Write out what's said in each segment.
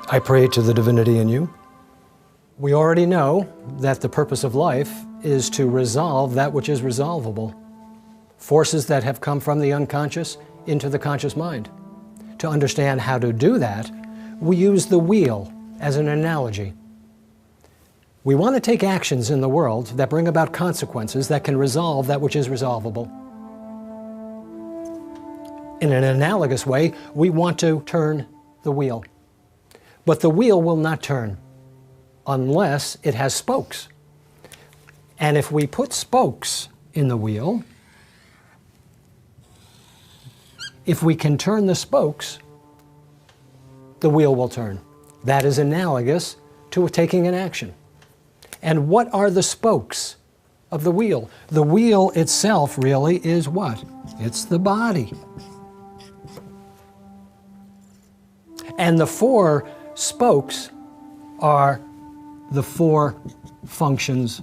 I pray to the divinity in you. We already know that the purpose of life is to resolve that which is resolvable. Forces that have come from the unconscious into the conscious mind. To understand how to do that, we use the wheel as an analogy. We want to take actions in the world that bring about consequences that can resolve that which is resolvable. In an analogous way, we want to turn the wheel. But the wheel will not turn unless it has spokes. And if we put spokes in the wheel, if we can turn the spokes, the wheel will turn. That is analogous to taking an action. And what are the spokes of the wheel? The wheel itself really is what? It's the body. And the four spokes are the four functions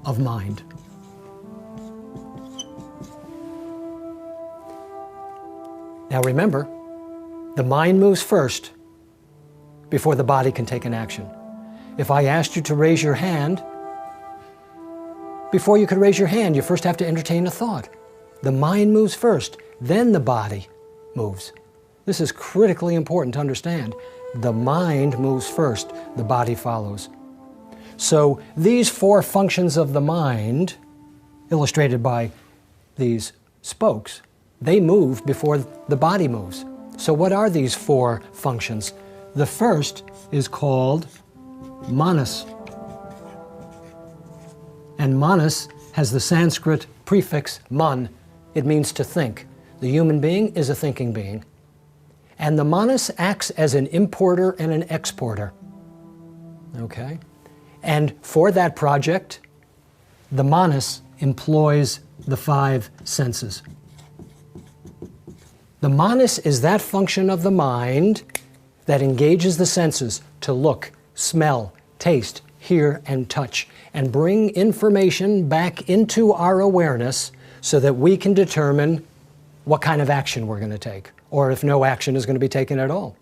of mind. Now remember, the mind moves first before the body can take an action. If I asked you to raise your hand, before you could raise your hand, you first have to entertain a thought. The mind moves first, then the body moves. This is critically important to understand. The mind moves first, the body follows. So these four functions of the mind, illustrated by these spokes, they move before the body moves. So what are these four functions? The first is called manas. And manas has the Sanskrit prefix man. It means to think. The human being is a thinking being. And the manas acts as an importer and an exporter. Okay? And for that project, the manas employs the five senses. The manas is that function of the mind that engages the senses to look, smell, taste, hear, and touch, and bring information back into our awareness so that we can determine what kind of action we're going to take, or if no action is going to be taken at all.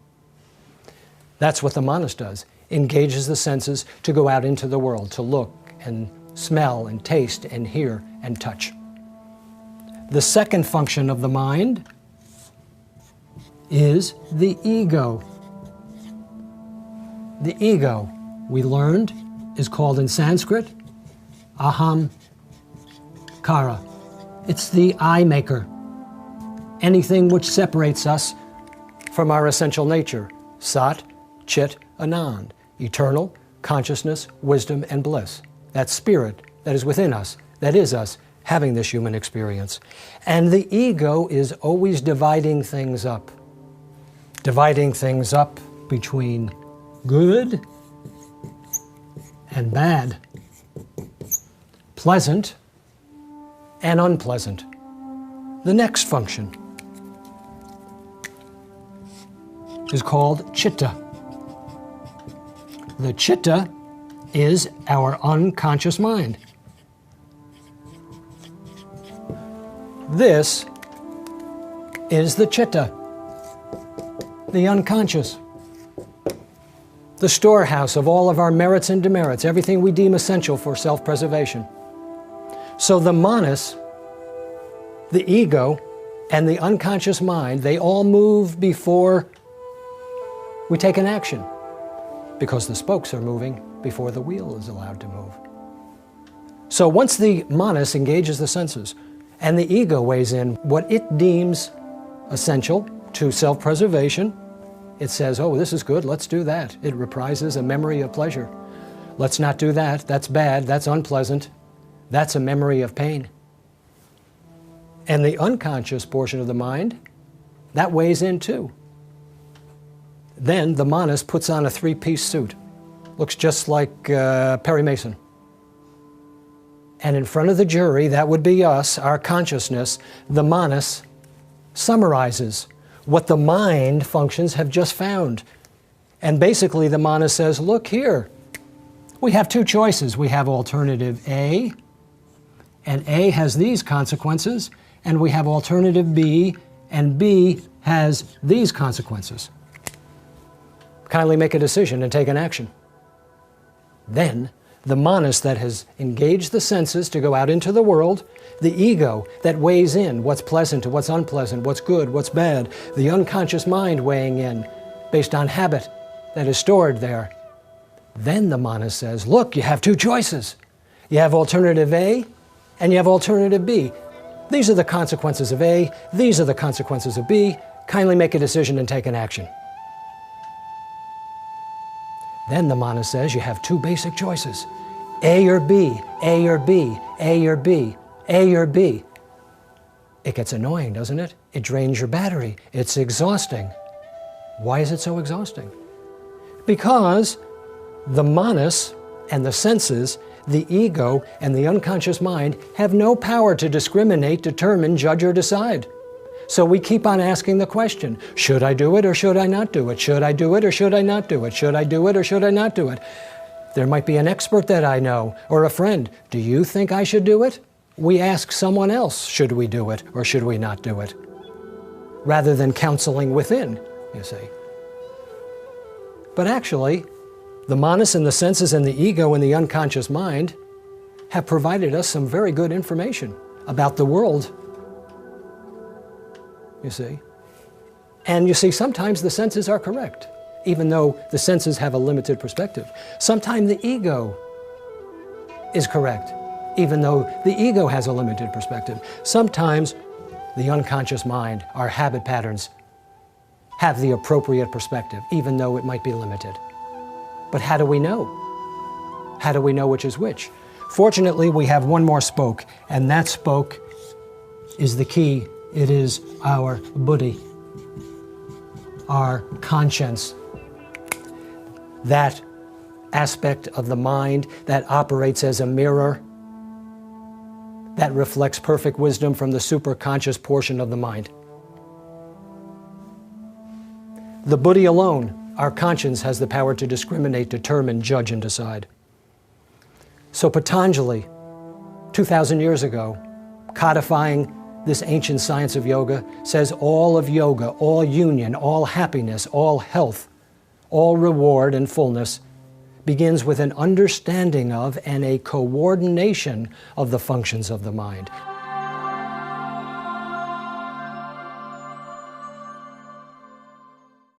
That's what the manas does. Engages the senses to go out into the world, to look and smell and taste and hear and touch. The second function of the mind is the ego. The ego, we learned, is called in Sanskrit aham kara. It's the I maker. Anything which separates us from our essential nature, sat, chit, anand, eternal, consciousness, wisdom, and bliss. That spirit that is within us, that is us, having this human experience. And the ego is always dividing things up. Dividing things up between good and bad, pleasant and unpleasant. The next function is called chitta. The chitta is our unconscious mind. This is the chitta, the unconscious, the storehouse of all of our merits and demerits, everything we deem essential for self-preservation. So the manas, the ego, and the unconscious mind, they all move before we take an action, because the spokes are moving before the wheel is allowed to move. So once the manas engages the senses, and the ego weighs in what it deems essential to self-preservation, it says, oh, this is good, let's do that. It reprises a memory of pleasure. Let's not do that, that's bad, that's unpleasant. That's a memory of pain. And the unconscious portion of the mind, that weighs in too. Then the manas puts on a three-piece suit. Looks just like Perry Mason. And in front of the jury, that would be us, our consciousness, the manas summarizes what the mind functions have just found. And basically the manas says, look here, we have two choices. We have alternative A, and A has these consequences, and we have alternative B, and B has these consequences. Kindly make a decision and take an action. Then, the manas that has engaged the senses to go out into the world, the ego that weighs in what's pleasant to what's unpleasant, what's good, what's bad, the unconscious mind weighing in based on habit that is stored there. Then the manas says, look, you have two choices. You have alternative A and you have alternative B. These are the consequences of A, these are the consequences of B. Kindly make a decision and take an action. Then the mana says you have two basic choices, A or B, A or B, A or B, A or B. It gets annoying, doesn't it? It drains your battery. It's exhausting. Why is it so exhausting? Because the manas and the senses, the ego and the unconscious mind have no power to discriminate, determine, judge, or decide. So we keep on asking the question, should I do it or should I not do it? Should I do it or should I not do it? Should I do it or should I not do it? There might be an expert that I know or a friend. Do you think I should do it? We ask someone else, should we do it or should we not do it? Rather than counseling within, you see. But actually, the manas and the senses and the ego and the unconscious mind have provided us some very good information about the world. You see? And you see, sometimes the senses are correct, even though the senses have a limited perspective. Sometimes the ego is correct, even though the ego has a limited perspective. Sometimes the unconscious mind, our habit patterns, have the appropriate perspective, even though it might be limited. But how do we know? How do we know which is which? Fortunately, we have one more spoke, and that spoke is the key. It is our buddhi, our conscience, that aspect of the mind that operates as a mirror, that reflects perfect wisdom from the superconscious portion of the mind. The buddhi alone, our conscience, has the power to discriminate, determine, judge, and decide. So Patanjali, 2,000 years ago, codifying this ancient science of yoga, says all of yoga, all union, all happiness, all health, all reward and fullness begins with an understanding of and a coordination of the functions of the mind.